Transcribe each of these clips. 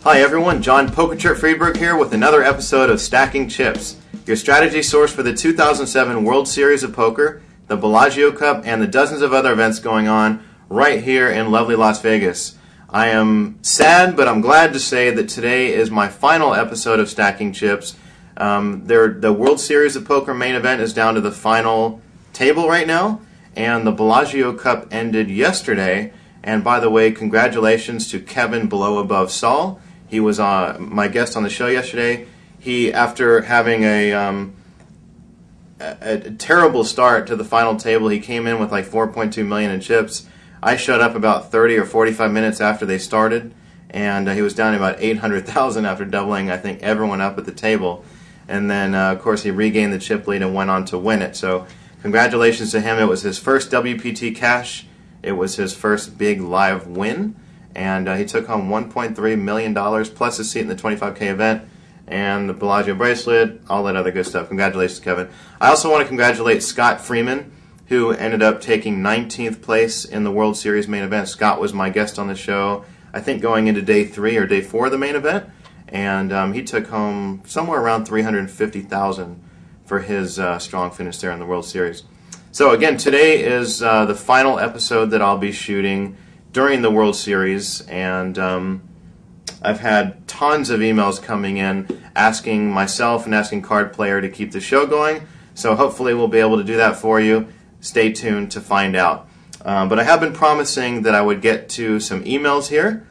Hi everyone, John Pokerchart Friedberg here with another episode of Stacking Chips, your strategy source for the 2007 World Series of Poker, the Bellagio Cup, and the dozens of other events going on right here in lovely Las Vegas. I am sad, but I'm glad to say that today is my final episode of Stacking Chips. The World Series of Poker main event is down to the final table right now, and the Bellagio Cup ended yesterday. And by the way, congratulations to Kevin Below Above Saul. He was my guest on the show yesterday. He, after having a terrible start to the final table, he came in with like 4.2 million in chips. I showed up about 30 or 45 minutes after they started, and he was down to about 800,000 after doubling, I think, everyone up at the table. And then, of course, he regained the chip lead and went on to win it. So congratulations to him. It was his first WPT cash. It was his first big live win. And he took home $1.3 million plus a seat in the 25K event and the Bellagio bracelet, all that other good stuff. Congratulations, Kevin. I also want to congratulate Scott Freeman, who ended up taking 19th place in the World Series main event. Scott was my guest on the show, I think going into day 3 or day 4 of the main event. And he took home somewhere around $350,000 for his strong finish there in the World Series. So again, today is the final episode that I'll be shooting during the World Series, and I've had tons of emails coming in asking myself and asking Card Player to keep the show going, so hopefully we'll be able to do that for you. Stay tuned to find out. But I have been promising that I would get to some emails here,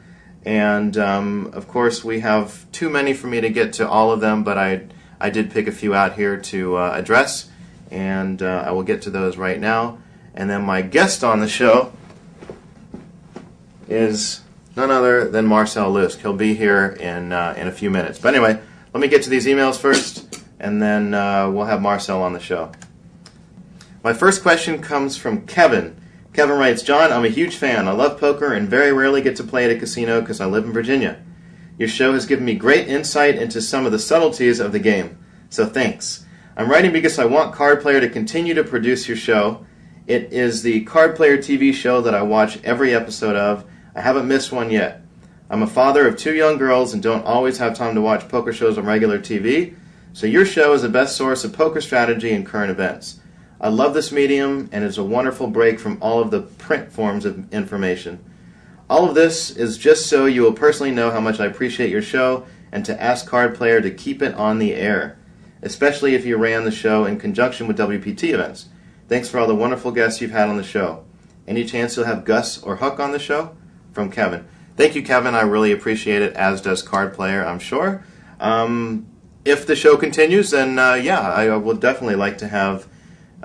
and of course we have too many for me to get to all of them, but I did pick a few out here to address, and I will get to those right now. And then my guest on the show is none other than Marcel Luske. He'll be here in a few minutes. But anyway, let me get to these emails first, and then we'll have Marcel on the show. My first question comes from Kevin. Kevin writes, John, I'm a huge fan. I love poker and very rarely get to play at a casino because I live in Virginia. Your show has given me great insight into some of the subtleties of the game, so thanks. I'm writing because I want Card Player to continue to produce your show. It is the Card Player TV show that I watch every episode of. I haven't missed one yet. I'm a father of 2 young girls and don't always have time to watch poker shows on regular TV, so your show is the best source of poker strategy and current events. I love this medium, and it's a wonderful break from all of the print forms of information. All of this is just so you will personally know how much I appreciate your show and to ask Card Player to keep it on the air, especially if you ran the show in conjunction with WPT events. Thanks for all the wonderful guests you've had on the show. Any chance you'll have Gus or Huck on the show? From Kevin. Thank you, Kevin. I really appreciate it, as does Card Player, I'm sure. If the show continues, then yeah, I would definitely like to have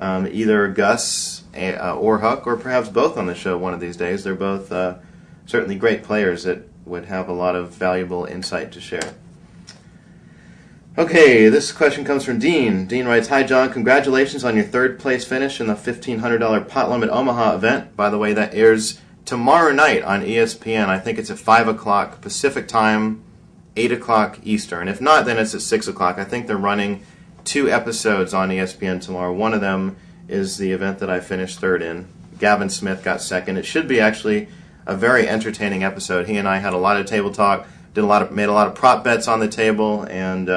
either Gus or Huck, or perhaps both on the show one of these days. They're both certainly great players that would have a lot of valuable insight to share. Okay, this question comes from Dean. Dean writes, Hi, John. Congratulations on your 3rd place finish in the $1,500 Pot Limit Omaha event. By the way, that airs tomorrow night on ESPN. I think it's at 5 o'clock Pacific time, 8 o'clock Eastern. If not, then it's at 6 o'clock. I think they're running 2 episodes on ESPN tomorrow. One of them is the event that I finished 3rd in. Gavin Smith got 2nd. It should be actually a very entertaining episode. He and I had a lot of table talk, made a lot of prop bets on the table, and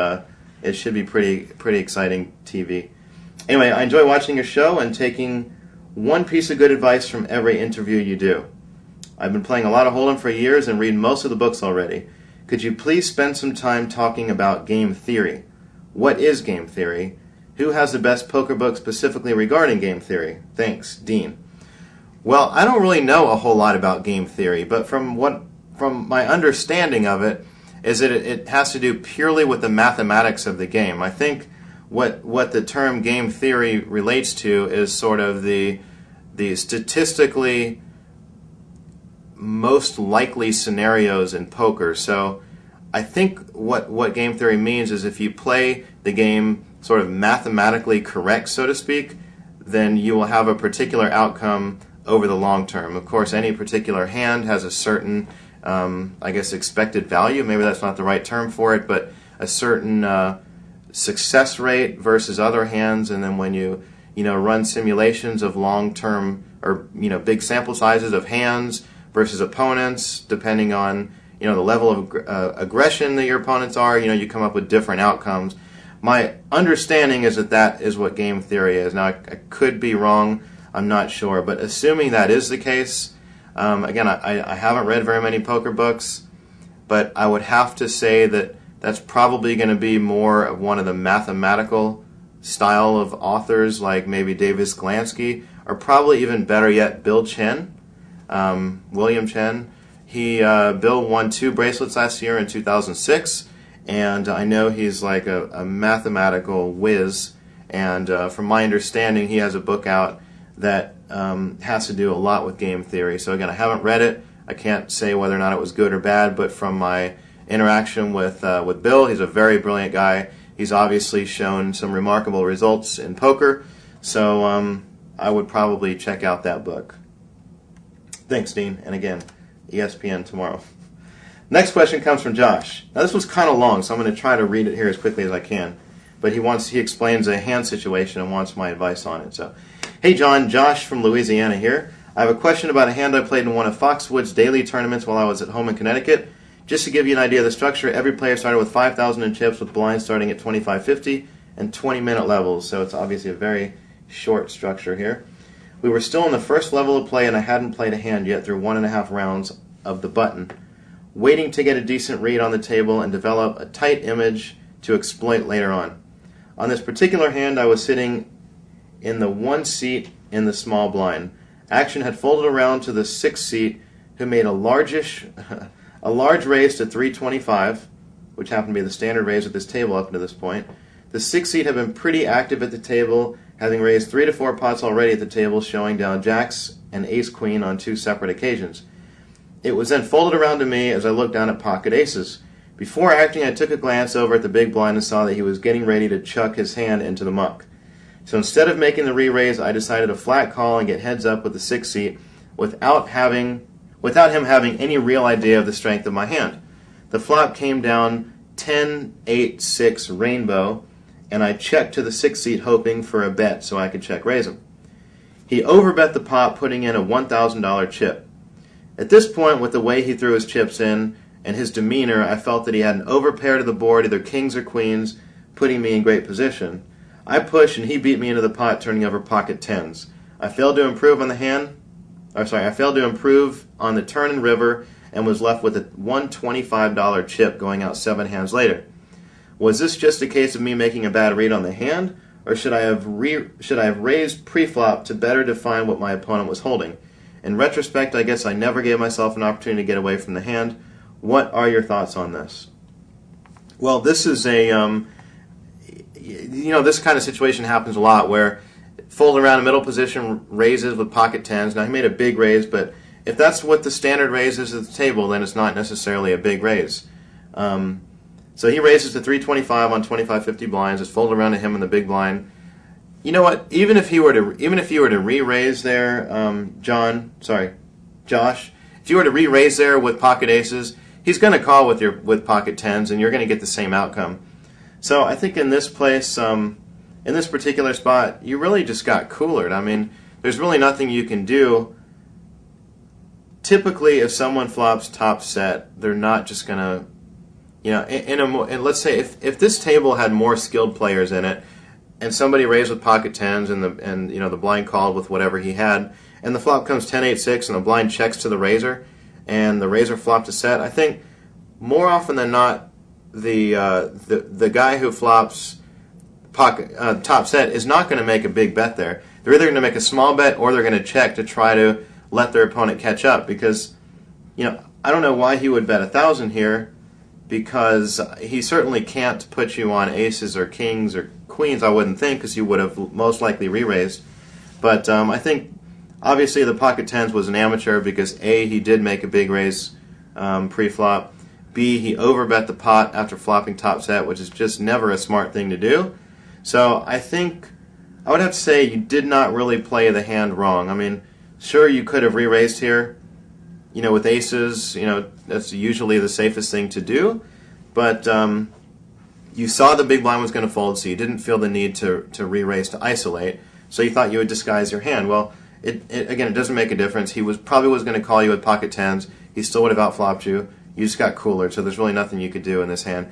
it should be pretty exciting TV. Anyway, I enjoy watching your show and taking one piece of good advice from every interview you do. I've been playing a lot of Hold'em for years and read most of the books already. Could you please spend some time talking about game theory? What is game theory? Who has the best poker book specifically regarding game theory? Thanks, Dean. Well, I don't really know a whole lot about game theory, but from my understanding of it is that it has to do purely with the mathematics of the game. I think what the term game theory relates to is sort of the statistically most likely scenarios in poker. So I think what game theory means is if you play the game sort of mathematically correct, so to speak, then you will have a particular outcome over the long term. Of course, any particular hand has a certain, I guess, expected value. Maybe that's not the right term for it, but a certain success rate versus other hands. And then when you run simulations of long-term or big sample sizes of hands versus opponents, depending on the level of aggression that your opponents are, you come up with different outcomes. My understanding is that that is what game theory is. Now, I could be wrong. I'm not sure. But assuming that is the case, again, I haven't read very many poker books, but I would have to say that that's probably going to be more of one of the mathematical style of authors, like maybe Davis Glansky, or probably even better yet, Bill Chen, William Chen. Bill won 2 bracelets last year in 2006, and I know he's like a mathematical whiz, and from my understanding, he has a book out that has to do a lot with game theory. So again, I haven't read it. I can't say whether or not it was good or bad, but from my interaction with Bill, he's a very brilliant guy. He's obviously shown some remarkable results in poker, so I would probably check out that book. Thanks, Dean, and again, ESPN tomorrow. Next question comes from Josh. Now this was kind of long, so I'm going to try to read it here as quickly as I can. But he explains a hand situation and wants my advice on it. So, hey John, Josh from Louisiana here. I have a question about a hand I played in one of Foxwood's daily tournaments while I was at home in Connecticut. Just to give you an idea of the structure, every player started with 5,000 in chips, with blinds starting at 25.50 and 20-minute levels. So it's obviously a very short structure here. We were still in the first level of play, and I hadn't played a hand yet through 1.5 rounds of the button, waiting to get a decent read on the table and develop a tight image to exploit later on. On this particular hand, I was sitting in the 1 seat in the small blind. Action had folded around to the 6th seat, who made a large raise to 325, which happened to be the standard raise at this table up to this point. The 6th seat had been pretty active at the table, having raised 3 to 4 pots already at the table, showing down jacks and ace-queen on 2 separate occasions. It was then folded around to me as I looked down at pocket aces. Before acting, I took a glance over at the big blind and saw that he was getting ready to chuck his hand into the muck. So instead of making the re-raise, I decided to flat call and get heads up with the 6th seat without him having any real idea of the strength of my hand. The flop came down 10-8-6 rainbow, and I checked to the 6th seat hoping for a bet so I could check raise him. He overbet the pot, putting in a $1,000 chip. At this point, with the way he threw his chips in and his demeanor, I felt that he had an overpair to the board, either kings or queens, putting me in great position. I pushed and he beat me into the pot, turning over pocket tens. I failed to improve on the turn and river and was left with a $125 chip going out 7 hands later. Was this just a case of me making a bad read on the hand, or should I have raised pre-flop to better define what my opponent was holding? In retrospect, I guess I never gave myself an opportunity to get away from the hand. What are your thoughts on this? Well, this is this kind of situation happens a lot where fold around a middle position raises with pocket tens. Now, he made a big raise, but if that's what the standard raise is at the table, then it's not necessarily a big raise. So he raises to 325 on 25-50 blinds. It's folded around to him in the big blind. You know what? Even if you were to re-raise there, Josh, if you were to re-raise there with pocket aces, he's going to call with pocket tens, and you're going to get the same outcome. So I think in this place, in this particular spot, you really just got coolered. I mean, there's really nothing you can do. Typically, if someone flops top set, they're not just going to, and let's say if this table had more skilled players in it, and somebody raised with pocket tens, and the blind called with whatever he had, and the flop comes 10-8-6, and the blind checks to the raiser, and the raiser flopped a set. I think more often than not, the guy who flops top set is not going to make a big bet there. They're either going to make a small bet or they're going to check to try to let their opponent catch up, because I don't know why he would bet 1,000 here, because he certainly can't put you on aces or kings or queens, I wouldn't think, because you would have most likely re-raised. But I think obviously the pocket tens was an amateur because A, he did make a big raise pre-flop, B, he overbet the pot after flopping top set, which is just never a smart thing to do. So I think I would have to say you did not really play the hand wrong. I mean, sure, you could have re-raised here, with aces, that's usually the safest thing to do, but you saw the big blind was going to fold, so you didn't feel the need to re-raise to isolate, so you thought you would disguise your hand. Well, again, it doesn't make a difference. He probably was going to call you with pocket tens. He still would have outflopped you. you just got cooler. So there's really nothing you could do in this hand.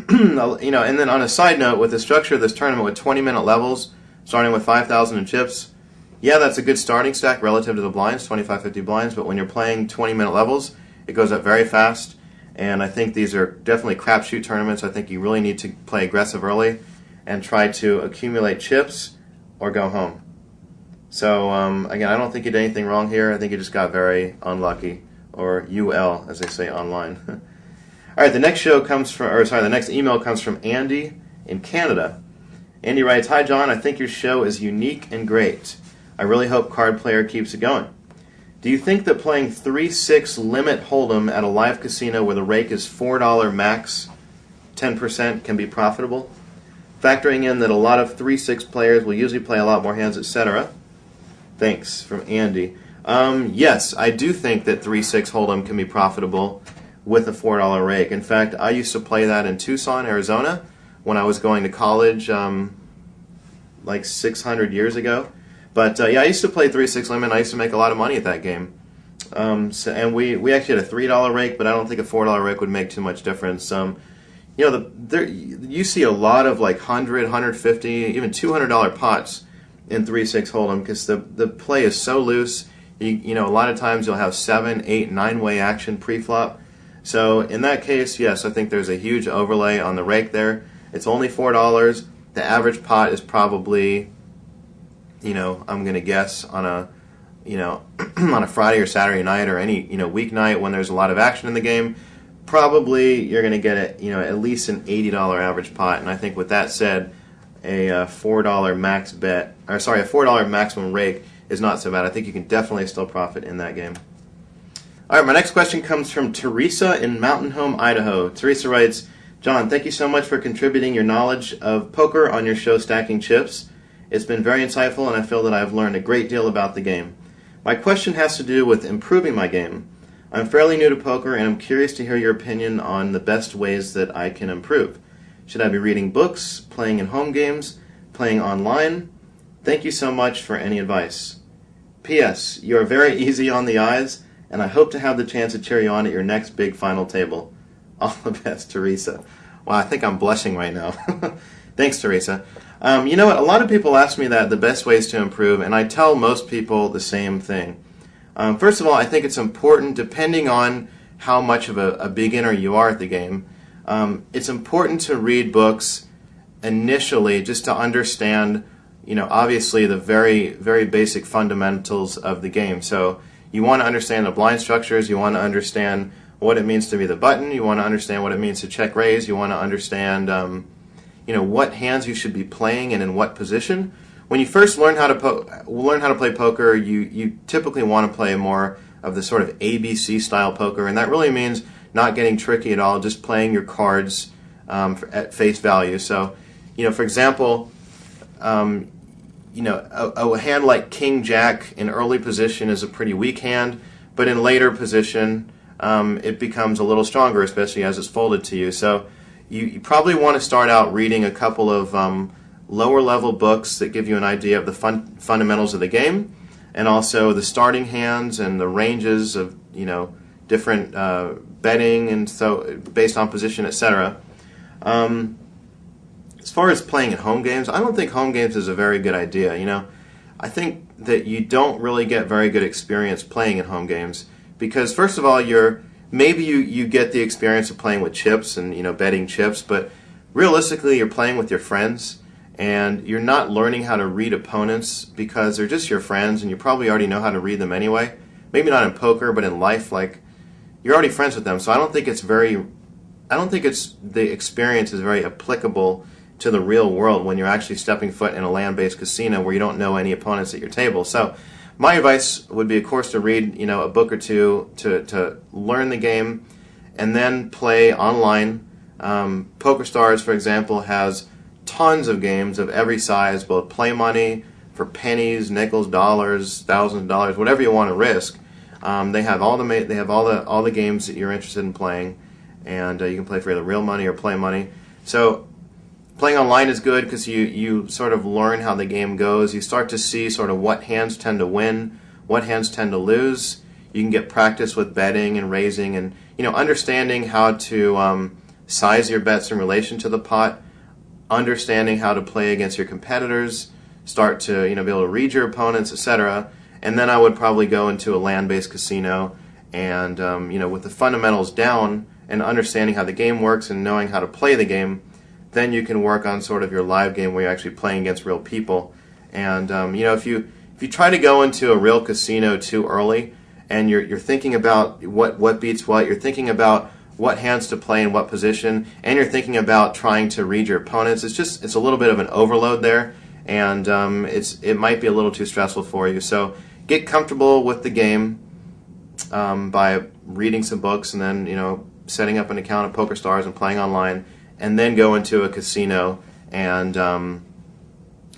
You know, and then on a side note, with the structure of this tournament with 20-minute levels, starting with 5,000 in chips, yeah, that's a good starting stack relative to the blinds, 25, 50 blinds, but when you're playing 20-minute levels, it goes up very fast, and I think these are definitely crapshoot tournaments. I think you really need to play aggressive early and try to accumulate chips or go home. So, again, I don't think you did anything wrong here. I think you just got very unlucky, or UL, as they say online. All right, the next the next email comes from Andy in Canada. Andy writes, "Hi, John. I think your show is unique and great. I really hope Card Player keeps it going. Do you think that playing 3-6 limit hold'em at a live casino where the rake is $4 max, 10% can be profitable? Factoring in that a lot of 3-6 players will usually play a lot more hands, etc. Thanks," from Andy. Yes, I do think that 3-6 hold'em can be profitable with a $4 rake. In fact, I used to play that in Tucson, Arizona, when I was going to college like 600 years ago. But yeah, I used to play 3-6 limit. I used to make a lot of money at that game. And we actually had a $3 rake, but I don't think a $4 rake would make too much difference. You know, you see a lot of like $100, $150, even $200 pots in 3-6 hold'em because the play is so loose. You know, a lot of times you'll have 7, 8, 9-way action pre-flop. So in that case, yes, I think there's a huge overlay on the rake there. It's only $4. The average pot is probably, you know, I'm going to guess on a, you know, on a Friday or Saturday night or any, you know, weeknight when there's a lot of action in the game, probably you're going to get, you know, at least an $80 average pot. And I think with that said, a $4 max bet, or sorry, a $4 maximum rake is not so bad. I think you can definitely still profit in that game. All right, my next question comes from Teresa in Mountain Home, Idaho. Teresa writes, "John, thank you so much for contributing your knowledge of poker on your show Stacking Chips. It's been very insightful, and I feel that I've learned a great deal about the game. My question has to do with improving my game. I'm fairly new to poker, and I'm curious to hear your opinion on the best ways that I can improve. Should I be reading books, playing in home games, playing online? Thank you so much for any advice. P.S. You are very easy on the eyes, and I hope to have the chance to cheer you on at your next big final table. All the best, Teresa." Wow, I think I'm blushing right now. Thanks, Teresa. You know what? A lot of people ask me that, the best ways to improve, and I tell most people the same thing. First of all, I think it's important, depending on how much of a beginner you are at the game, it's important to read books initially just to understand, you know, obviously the very, very basic fundamentals of the game. So you want to understand the blind structures, you want to understand what it means to be the button, you want to understand what it means to check raise, you want to understand you know, what hands you should be playing and in what position. When you first learn how to play poker, you typically want to play more of the sort of ABC style poker, and that really means not getting tricky at all, just playing your cards at face value. So, you know, for example, you know, a hand like King Jack in early position is a pretty weak hand, but in later position it becomes a little stronger, especially as it's folded to you. So you probably want to start out reading a couple of lower level books that give you an idea of the fundamentals of the game, and also the starting hands and the ranges of, you know, different betting, and so based on position, etc. As far as playing at home games, I don't think home games is a very good idea. You know, I think that you don't really get very good experience playing at home games because, first of all, maybe you get the experience of playing with chips and, you know, betting chips, but realistically you're playing with your friends and you're not learning how to read opponents because they're just your friends and you probably already know how to read them anyway. Maybe not in poker, but in life, like, you're already friends with them. So I don't think the experience is very applicable to the real world when you're actually stepping foot in a land-based casino where you don't know any opponents at your table. So my advice would be, of course, to read, you know, a book or two to learn the game, and then play online. PokerStars, for example, has tons of games of every size, both play money for pennies, nickels, dollars, thousands of dollars, whatever you want to risk. They have all the games that you're interested in playing, and you can play for either real money or play money. So playing online is good because you sort of learn how the game goes. You start to see sort of what hands tend to win, what hands tend to lose. You can get practice with betting and raising, and understanding how to size your bets in relation to the pot, understanding how to play against your competitors, start to be able to read your opponents, etc. And then I would probably go into a land-based casino, and with the fundamentals down and understanding how the game works and knowing how to play the game, then you can work on sort of your live game where you're actually playing against real people. And if you try to go into a real casino too early, and you're thinking about what beats what, you're thinking about what hands to play in what position, and you're thinking about trying to read your opponents, it's a little bit of an overload there, and it might be a little too stressful for you. So get comfortable with the game by reading some books, and then setting up an account at PokerStars and playing online, and then go into a casino and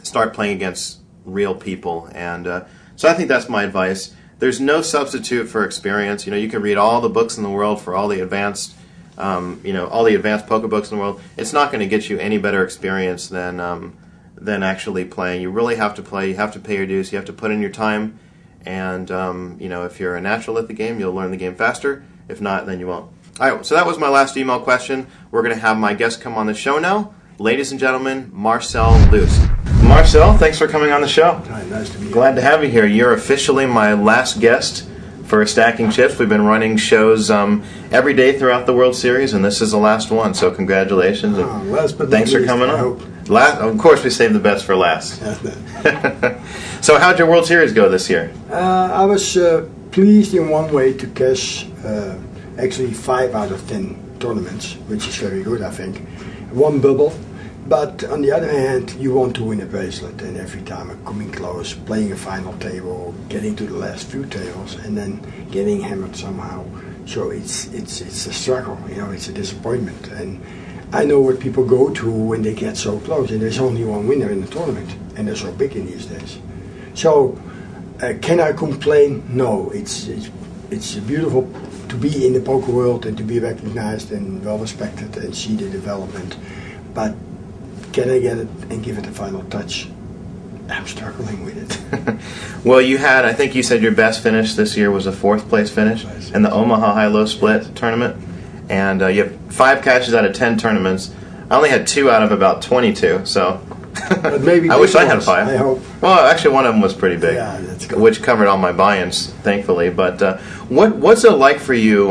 start playing against real people. And so I think that's my advice. There's no substitute for experience. You can read all the books in the world for all the advanced, all the advanced poker books in the world. It's not going to get you any better experience than actually playing. You really have to play. You have to pay your dues. You have to put in your time. And if you're a natural at the game, you'll learn the game faster. If not, then you won't. All right. So that was my last email question. We're going to have my guest come on the show now. Ladies and gentlemen, Marcel Luske. Marcel, thanks for coming on the show. Hi, nice to meet you. Glad to have you here. You're officially my last guest for Stacking Chips. We've been running shows every day throughout the World Series, and this is the last one, so congratulations. Last but thanks not for least, coming I on. hope. Of course, we saved the best for last. So how'd your World Series go this year? I was pleased in one way to cash actually 5 out of 10 tournaments, which is very good, I think. One bubble. But on the other hand, you want to win a bracelet, and every time I'm coming close, playing a final table, getting to the last few tables, and then getting hammered somehow. So it's a struggle, it's a disappointment. And I know what people go to when they get so close, and there's only one winner in the tournament, and they're so big in these days. So can I complain? No, it's beautiful to be in the poker world and to be recognized and well respected and see the development. But can I get it and give it a final touch? I'm struggling with it. Well, I think you said your best finish this year was a 4th place finish in the Omaha High-Low Split tournament. And you have 5 cashes out of 10 tournaments. I only had 2 out of about 22, so but maybe I wish I had 5. I hope. Well, actually, one of them was pretty big, yeah, that's good. Which covered all my buy-ins, thankfully. But what's it like for you?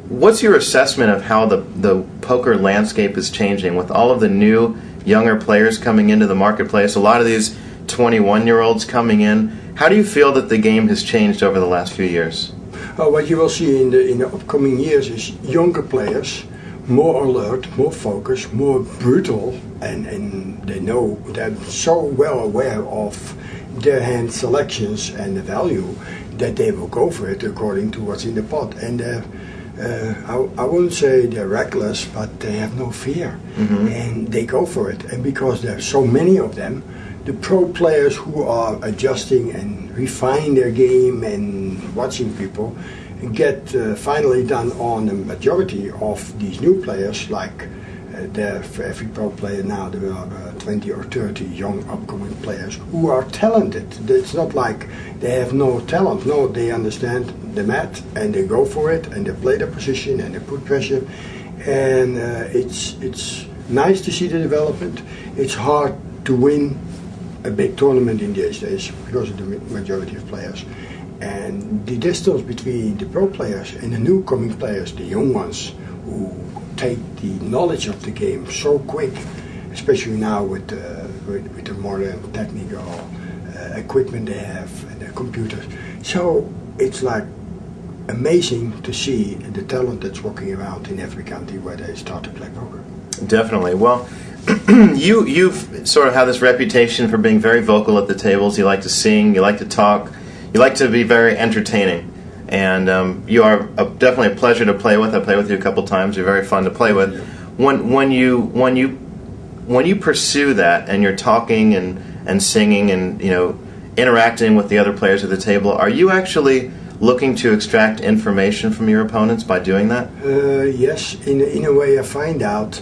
What's your assessment of how the poker landscape is changing with all of the new, younger players coming into the marketplace? A lot of these 21-year-olds coming in. How do you feel that the game has changed over the last few years? What you will see in the upcoming years is younger players, more alert, more focused, more brutal, and they're so well aware of their hand selections and the value that they will go for it according to what's in the pot. And I wouldn't say they're reckless, but they have no fear, and they go for it. And because there are so many of them, the pro players who are adjusting and refine their game and watching people get finally done on the majority of these new players. Like for every pro player now, there are 20 or 30 young upcoming players who are talented. It's not like they have no talent. No, they understand the mat and they go for it and they play their position and they put pressure. And it's nice to see the development. It's hard to win a big tournament in these days because of the majority of players. And the distance between the pro players and the new coming players, the young ones who take the knowledge of the game so quick, especially now with the modern technical equipment they have and the computers. So it's like amazing to see the talent that's walking around in every country where they start to play poker. Definitely. Well, you've sort of had this reputation for being very vocal at the tables. You like to sing, you like to talk, you like to be very entertaining. And you are definitely a pleasure to play with. I played with you a couple times. You're very fun to play with. When you pursue that and you're talking and singing and interacting with the other players at the table, are you actually looking to extract information from your opponents by doing that? Yes. In a way, I find out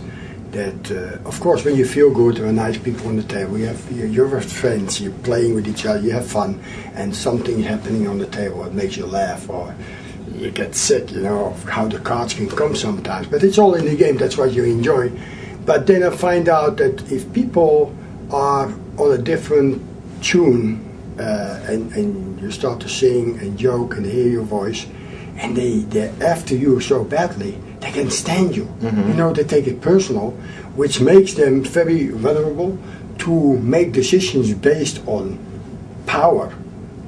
that, of course, when you feel good, there are nice people on the table. You're with friends, you're playing with each other, you have fun, and something happening on the table that makes you laugh, or you get sick, of how the cards can come sometimes. But it's all in the game, that's what you enjoy. But then I find out that if people are on a different tune, and you start to sing and joke and hear your voice, and they're after you so badly, they can stand you. Mm-hmm. They take it personal, which makes them very vulnerable to make decisions based on power.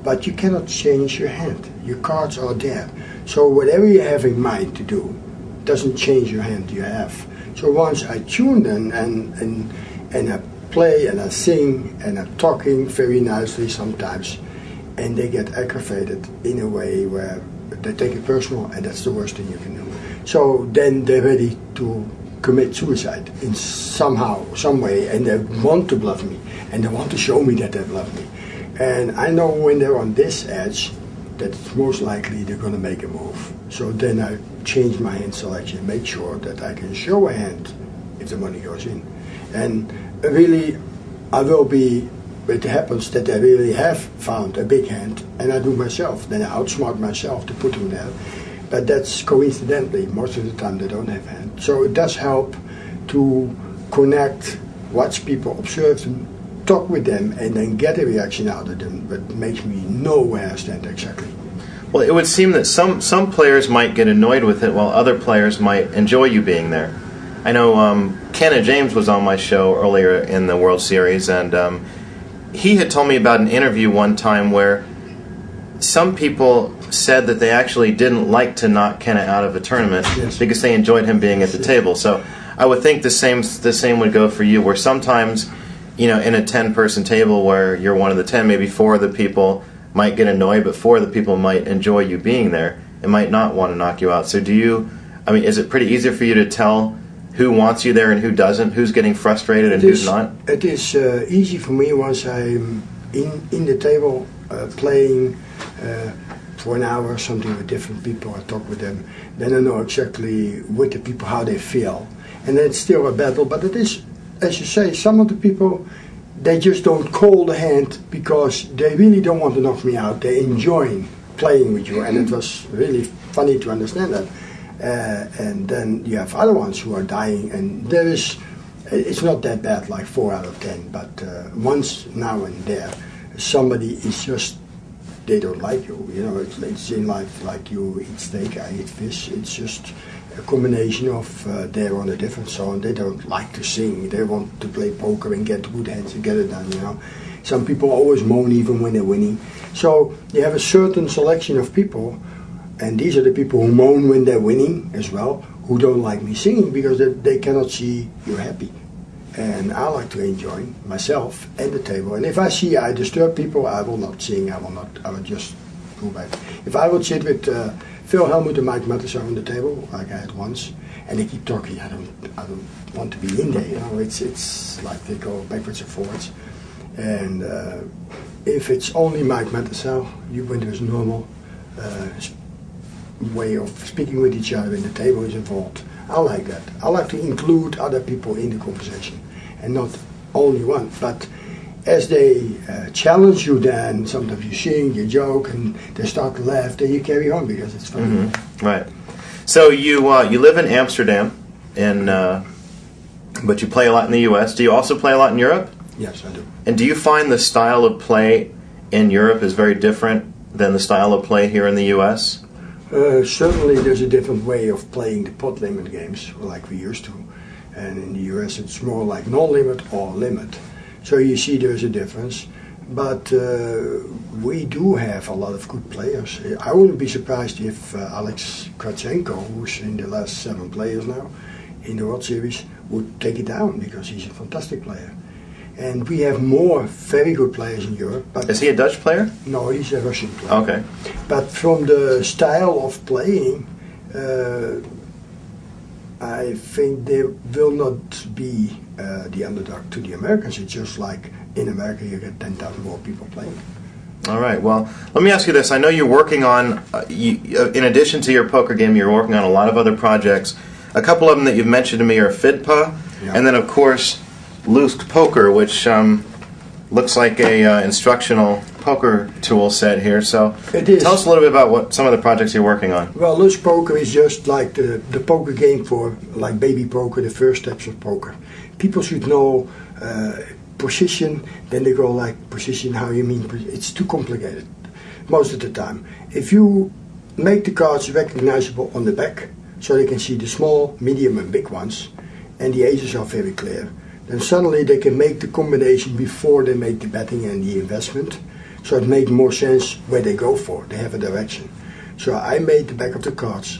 But you cannot change your hand. Your cards are there. So whatever you have in mind to do doesn't change your hand you have. So once I tune them and I play and I sing and I'm talking very nicely sometimes, and they get aggravated in a way where they take it personal, and that's the worst thing you can do. So then they're ready to commit suicide in somehow, some way, and they want to bluff me, and they want to show me that they bluff me. And I know when they're on this edge, that it's most likely they're going to make a move. So then I change my hand selection, make sure that I can show a hand if the money goes in. And really, I will be, it happens that I really have found a big hand, and I do myself. Then I outsmart myself to put them there. But that's coincidentally, most of the time they don't have hand. So it does help to connect, watch people, observe them, talk with them, and then get a reaction out of them that makes me know where I stand exactly. Well, it would seem that some players might get annoyed with it, while other players might enjoy you being there. I know Kenna James was on my show earlier in the World Series, and he had told me about an interview one time where some people said that they actually didn't like to knock Kenna out of a tournament because they enjoyed him being at the table. So I would think the same would go for you, where sometimes, in a 10-person table where you're one of the 10, maybe 4 of the people might get annoyed, but 4 of the people might enjoy you being there and might not want to knock you out. So is it pretty easy for you to tell who wants you there and who doesn't, who's getting frustrated and who's not? It is easy for me once I'm in the table playing for an hour or something with different people. I talk with them, then I know exactly with the people how they feel. And then it's still a battle, but it is, as you say, some of the people, they just don't call the hand because they really don't want to knock me out. They enjoy playing with you, and it was really funny to understand that. And then you have other ones who are dying, and it's not that bad, like 4 out of 10, but once now and there, somebody is just, they don't like you. It's in life like you eat steak, I eat fish. It's just a combination of they're on a different zone. They don't like to sing. They want to play poker and get good hands and get it done. Some people always moan even when they're winning. So you have a certain selection of people, and these are the people who moan when they're winning as well, who don't like me singing because they cannot see you're happy. And I like to enjoy myself and the table. And if I see I disturb people, I will not sing. I will just go back. If I would sit with Phil Hellmuth and Mike Mattisson on the table, like I had once, and they keep talking, I don't want to be in there. It's like they go backwards and forwards. And if it's only Mike Mattisson, when there's normal way of speaking with each other and the table is involved, I like that. I like to include other people in the conversation and not only one. But as they challenge you, then sometimes you sing, you joke, and they start to laugh, then you carry on because it's funny. Mm-hmm. Right. So you live in Amsterdam, but you play a lot in the U.S. Do you also play a lot in Europe? Yes, I do. And do you find the style of play in Europe is very different than the style of play here in the U.S.? Certainly there's a different way of playing the pot limit games like we used to, and in the US it's more like non-limit or limit, so you see there's a difference, but we do have a lot of good players. I wouldn't be surprised if Alex Kratchenko, who's in the last 7 players now in the World Series, would take it down because he's a fantastic player. And we have more very good players in Europe. But is he a Dutch player? No, he's a Russian player. Okay. But from the style of playing, I think they will not be the underdog to the Americans. It's just like in America you get 10,000 more people playing. All right. Well, let me ask you this. I know you're working on, in addition to your poker game, you're working on a lot of other projects. A couple of them that you've mentioned to me are FIDPA, and then of course Luske Poker, which looks like a instructional poker tool set here. So it is. Tell us a little bit about what some of the projects you're working on. Well, Luske Poker is just like the poker game for like baby poker, the first steps of poker. People should know position, then they go like position, how you mean, it's too complicated most of the time. If you make the cards recognizable on the back, so they can see the small, medium and big ones, and the aces are very clear, then suddenly they can make the combination before they make the betting and the investment, so it makes more sense where they go for, they have a direction. So I made the back of the cards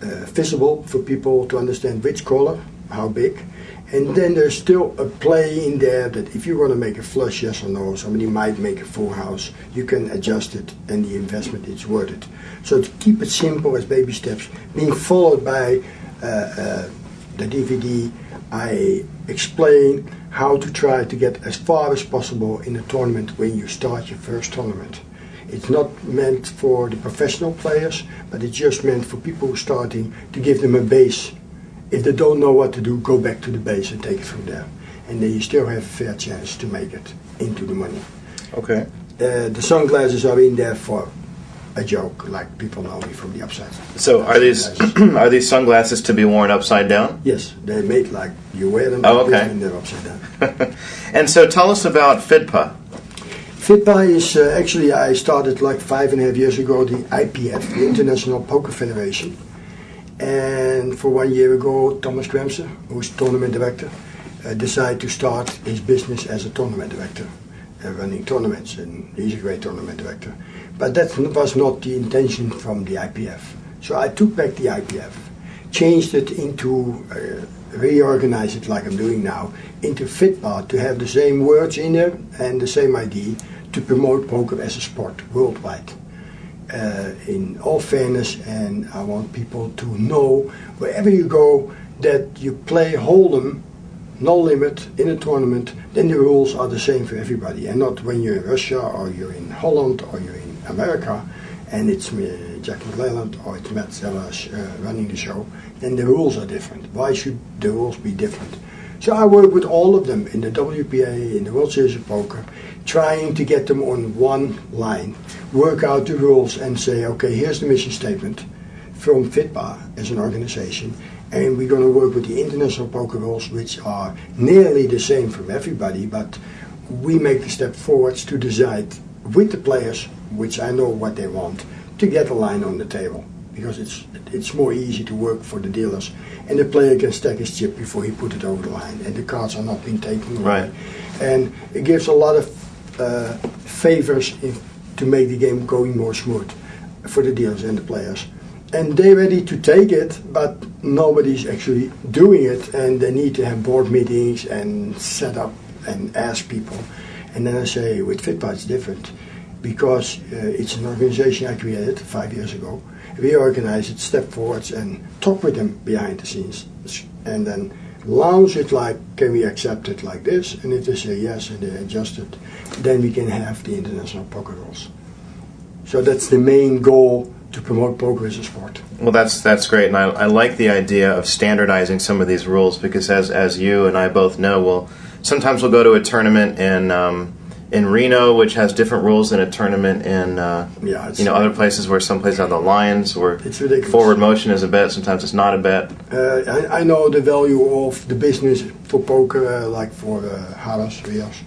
visible for people to understand which color, how big, and then there's still a play in there that if you want to make a flush, yes or no, somebody might make a full house, you can adjust it and the investment is worth it. So to keep it simple as baby steps, being followed by the DVD, I explain how to try to get as far as possible in a tournament when you start your first tournament. It's not meant for the professional players, but it's just meant for people who are starting, to give them a base. If they don't know what to do, go back to the base and take it from there. And then you still have a fair chance to make it into the money. Okay. The sunglasses are in there for a joke, like people know me from the upside. So are these are these sunglasses to be worn upside down? Yes, they're made like you wear them Oh, like this okay. and they're upside down. And so tell us about FIDPA. FIDPA is actually, I started like 5.5 years ago, the IPF, the International Poker Federation. And for 1 year ago, Thomas Kremser, who's tournament director, decided to start his business as a tournament director, running tournaments, and he's a great tournament director. But that was not the intention from the IPF. So I took back the IPF, changed it into, reorganized it like I'm doing now, into FIDPA, to have the same words in there and the same idea to promote poker as a sport worldwide. In all fairness, and I want people to know wherever you go that you play hold'em, no limit in a tournament, then the rules are the same for everybody, and not when you're in Russia or you're in Holland or you're in America and it's Jack McClelland or it's Matt Sellers running the show, then the rules are different. Why should the rules be different? So I work with all of them in the WPA, in the World Series of Poker, trying to get them on one line, work out the rules and say, okay, here's the mission statement from FIDPA as an organization, and we're going to work with the international poker rules, which are nearly the same from everybody, but we make the step forwards to decide with the players, which I know what they want, to get a line on the table, because it's more easy to work for the dealers, and the player can stack his chip before he put it over the line, and the cards are not being taken away. Right. And it gives a lot of favors to make the game going more smooth for the dealers and the players. And they're ready to take it, but nobody's actually doing it, and they need to have board meetings and set up and ask people. And then I say, with FIDPA it's different, because it's an organization I created 5 years ago. We organize it, step forwards, and talk with them behind the scenes, and then launch it like, can we accept it like this? And if they say yes and they adjust it, then we can have the international poker rules. So that's the main goal, to promote poker as a sport. Well, that's great, and I like the idea of standardizing some of these rules, because as you and I both know, sometimes we'll go to a tournament in Reno, which has different rules than a tournament in other places, where some places have the lines, where it's ridiculous. Forward motion is a bet, sometimes it's not a bet. I know the value of the business for poker, like for Harris, Rios.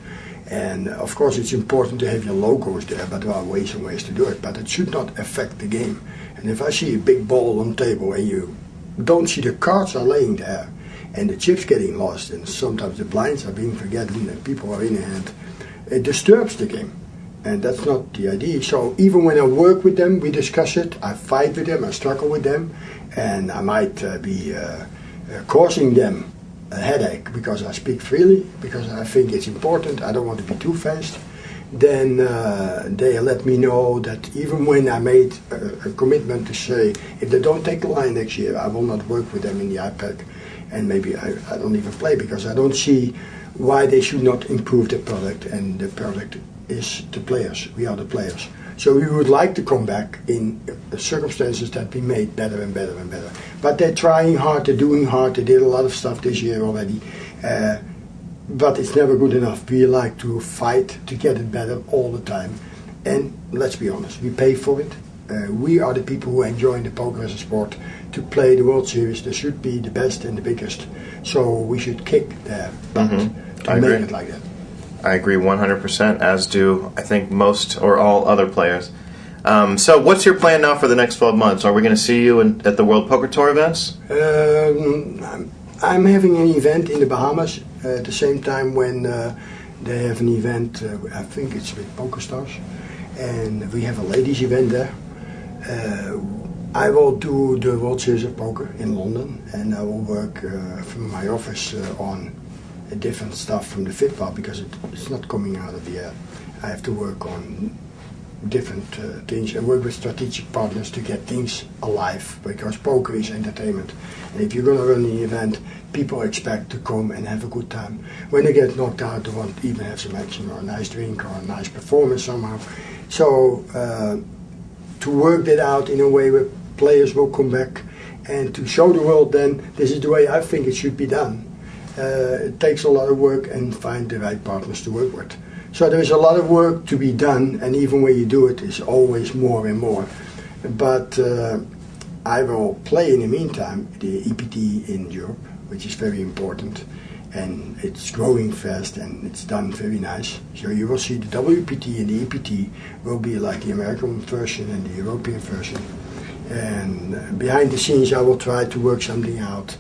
And of course it's important to have your logos there, but there are ways and ways to do it. But it should not affect the game. And if I see a big ball on the table and you don't see the cards are laying there, and the chips getting lost, and sometimes the blinds are being forgotten and people are in hand, it disturbs the game. And that's not the idea. So even when I work with them, we discuss it, I fight with them, I struggle with them, and I might be causing them a headache because I speak freely, because I think it's important, I don't want to be too fast. Then they let me know that even when I made a commitment to say, if they don't take the line next year, I will not work with them in the IPAC, and maybe I don't even play, because I don't see why they should not improve their product, and the product is the players. We are the players. So we would like to come back in circumstances that we made better and better and better. But they're trying hard, they're doing hard, they did a lot of stuff this year already. But it's never good enough. We like to fight to get it better all the time. And let's be honest, we pay for it. We are the people who enjoy the poker as a sport. To play the World Series, there should be the best and the biggest. So we should kick their butt to make it like that. I agree 100%, as do I think most or all other players. So what's your plan now for the next 12 months? Are we going to see you at the World Poker Tour events? I'm having an event in the Bahamas at the same time when they have an event, I think it's with PokerStars, and we have a ladies event there. I will do the World Series of Poker in London, and I will work from my office on different stuff from the FitPub because it's not coming out of the air. I have to work on different things and work with strategic partners to get things alive, because poker is entertainment. And if you're going to run the event, people expect to come and have a good time. When they get knocked out, they want to even have some action or a nice drink or a nice performance somehow. So to work that out in a way where players will come back and to show the world then this is the way I think it should be done. It takes a lot of work and find the right partners to work with. So there is a lot of work to be done, and even when you do it, it's always more and more. But I will play in the meantime the EPT in Europe, which is very important, and it's growing fast and it's done very nice. So you will see the WPT and the EPT will be like the American version and the European version. And behind the scenes I will try to work something out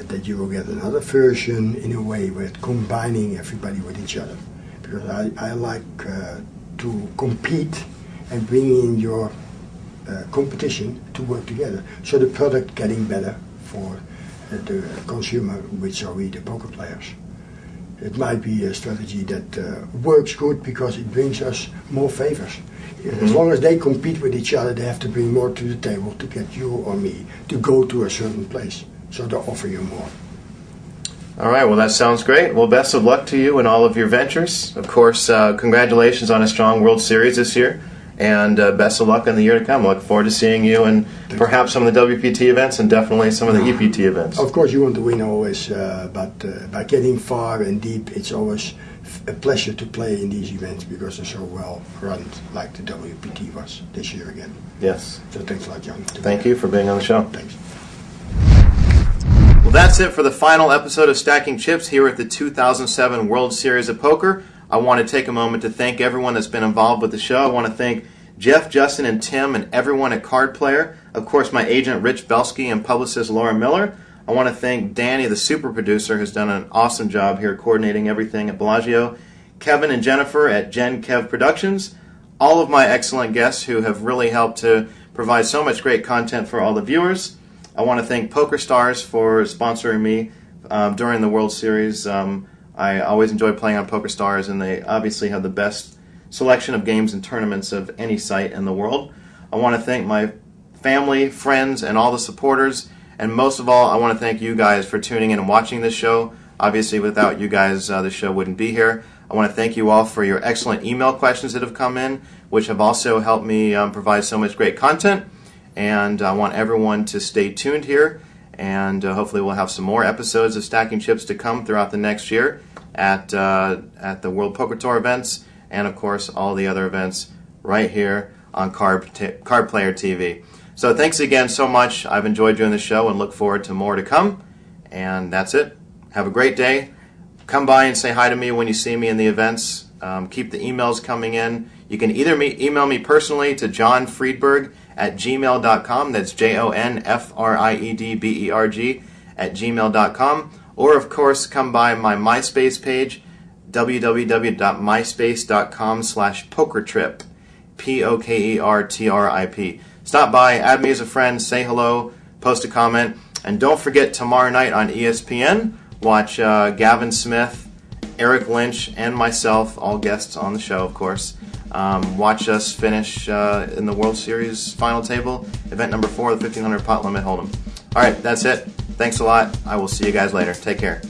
that you will get another version in a way with combining everybody with each other. Because I like to compete and bring in your competition to work together. So the product getting better for the consumer, which are we, the poker players. It might be a strategy that works good because it brings us more favors. As long as they compete with each other, they have to bring more to the table to get you or me to go to a certain place. So they offer you more. All right, well, that sounds great. Well, best of luck to you in all of your ventures. Of course, congratulations on a strong World Series this year, and best of luck in the year to come. I look forward to seeing you and perhaps some of the WPT events and definitely some of the EPT events. Of course, you want to win always, but by getting far and deep, it's always a pleasure to play in these events because they're so well run, like the WPT was this year again. Yes. So thanks a lot, John. Thank you for being on the show. Thanks. Well, that's it for the final episode of Stacking Chips here at the 2007 World Series of Poker. I want to take a moment to thank everyone that's been involved with the show. I want to thank Jeff, Justin, and Tim, and everyone at Card Player. Of course, my agent Rich Belsky and publicist Laura Miller. I want to thank Danny, the super producer, who's done an awesome job here coordinating everything at Bellagio. Kevin and Jennifer at Gen Kev Productions. All of my excellent guests who have really helped to provide so much great content for all the viewers. I want to thank PokerStars for sponsoring me during the World Series. I always enjoy playing on PokerStars, and they obviously have the best selection of games and tournaments of any site in the world. I want to thank my family, friends, and all the supporters. And most of all, I want to thank you guys for tuning in and watching this show. Obviously, without you guys, the show wouldn't be here. I want to thank you all for your excellent email questions that have come in, which have also helped me provide so much great content. And I want everyone to stay tuned here, and hopefully we'll have some more episodes of Stacking Chips to come throughout the next year at the World Poker Tour events, and of course all the other events right here on Card Player TV. So thanks again so much. I've enjoyed doing the show and look forward to more to come. And that's it. Have a great day. Come by and say hi to me when you see me in the events. Keep the emails coming in. You can either email me personally to johnfriedberg@gmail.com. That's JONFRIEDBERG@gmail.com. Or, of course, come by my MySpace page, www.myspace.com/pokertrip. POKERTRIP. Stop by, add me as a friend, say hello, post a comment, and don't forget tomorrow night on ESPN, watch Gavin Smith, Eric Lynch, and myself, all guests on the show, of course. Watch us finish in the World Series final table, event number 4, the 1500 pot limit hold'em. All right, that's it. Thanks a lot. I will see you guys later. Take care.